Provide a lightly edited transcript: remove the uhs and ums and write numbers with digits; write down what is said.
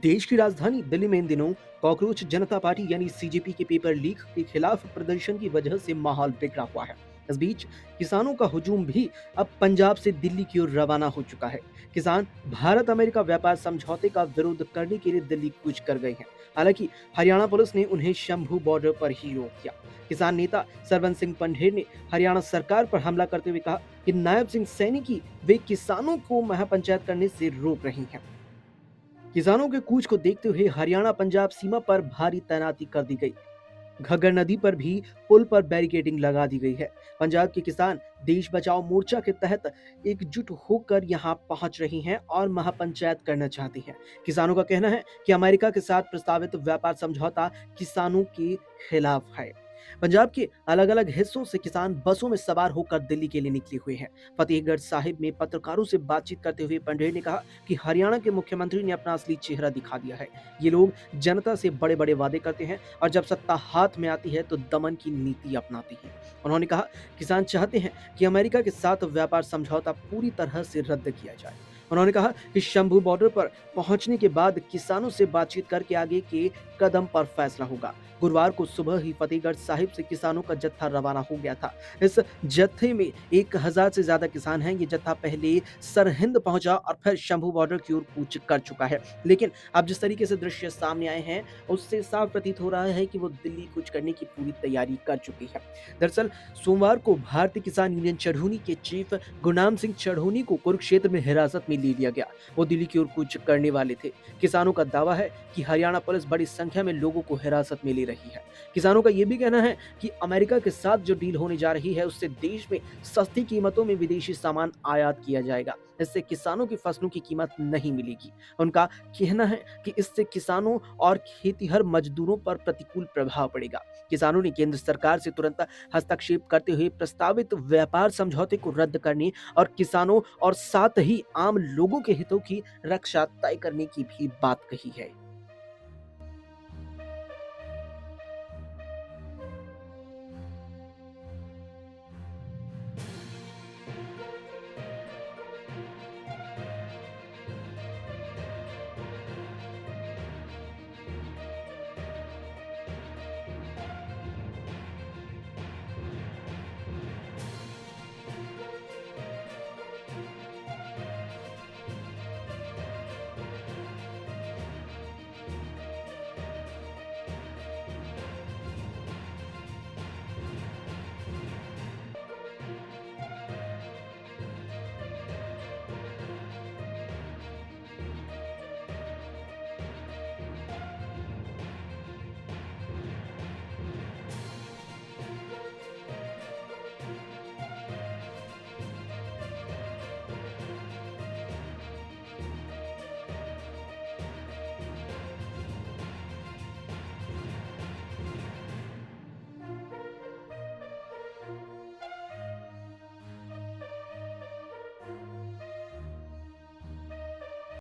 देश की राजधानी दिल्ली में इन दिनों कॉकरोच जनता पार्टी यानी सीजेपी के पेपर लीक के खिलाफ प्रदर्शन की वजह से माहौल बिगड़ा हुआ है। इस बीच किसानों का हुजूम भी अब पंजाब से दिल्ली की ओर रवाना हो चुका है। किसान भारत अमेरिका व्यापार समझौते का विरोध करने के लिए दिल्ली कूच कर गए हैं। हालांकि हरियाणा पुलिस ने उन्हें शंभू बॉर्डर पर ही रोक दिया। किसान नेता सरवन सिंह पंढेर ने हरियाणा सरकार पर हमला करते हुए कहा कि नायब सिंह सैनी की वे किसानों को महापंचायत करने से रोक रही हैं। किसानों के कूच को देखते हुए हरियाणा पंजाब सीमा पर भारी तैनाती कर दी गई। घग्गर नदी पर भी पुल पर बैरिकेडिंग लगा दी गई है। पंजाब के किसान देश बचाओ मोर्चा के तहत एकजुट होकर यहां पहुंच रही हैं और महापंचायत करना चाहती हैं। किसानों का कहना है कि अमेरिका के साथ प्रस्तावित व्यापार समझौता किसानों के खिलाफ है। पंजाब के अलग अलग हिस्सों से किसान बसों में सवार होकर दिल्ली के लिए निकले हुए हैं। फतेहगढ़ साहिब में पत्रकारों से बातचीत करते हुए पंढेर ने कहा कि हरियाणा के मुख्यमंत्री ने अपना असली चेहरा दिखा दिया है। ये लोग जनता से बड़े बड़े वादे करते हैं और जब सत्ता हाथ में आती है तो दमन की नीति अपनाती है। उन्होंने कहा किसान चाहते हैं कि अमेरिका के साथ व्यापार समझौता पूरी तरह से रद्द किया जाए। उन्होंने कहा कि शंभू बॉर्डर पर पहुंचने के बाद किसानों से बातचीत करके आगे के कदम पर फैसला होगा। गुरुवार को सुबह ही फतेहगढ़ साहिब से किसानों का जत्था रवाना हो गया था। इस जत्थे में 1000 से ज्यादा किसान हैं। ये जत्था पहले सरहिंद पहुंचा और फिर शंभू बॉर्डर की ओर कूच कर चुका है। लेकिन अब जिस तरीके से दृश्य सामने आए हैं उससे साफ प्रतीत हो रहा है कि वो दिल्ली कूच करने की पूरी तैयारी कर चुकी है। दरअसल सोमवार को भारतीय किसान यूनियन चढ़ूनी के चीफ गुरनाम सिंह चढ़ूनी को कुरुक्षेत्र में हिरासत में ले लिया गया। वो दिल्ली की ओर कूच करने वाले थे। किसानों का दावा है कि हरियाणा पुलिस बड़ी संख्या में लोगों को हिरासत में ले रही है। किसानों का यह भी कहना है कि अमेरिका के साथ जो डील होने जा रही है उससे देश में सस्ती कीमतों में विदेशी सामान आयात किया जाएगा। इससे किसानों की फसलों की कीमत नहीं मिलेगी। उनका कहना है कि इससे किसानों और खेतीहर मजदूरों पर प्रतिकूल प्रभाव पड़ेगा। किसानों ने केंद्र सरकार से तुरंत हस्तक्षेप करते हुए प्रस्तावित व्यापार समझौते को रद्द करने और किसानों और साथ ही आम लोगों के हितों की रक्षा तय करने की भी बात कही है।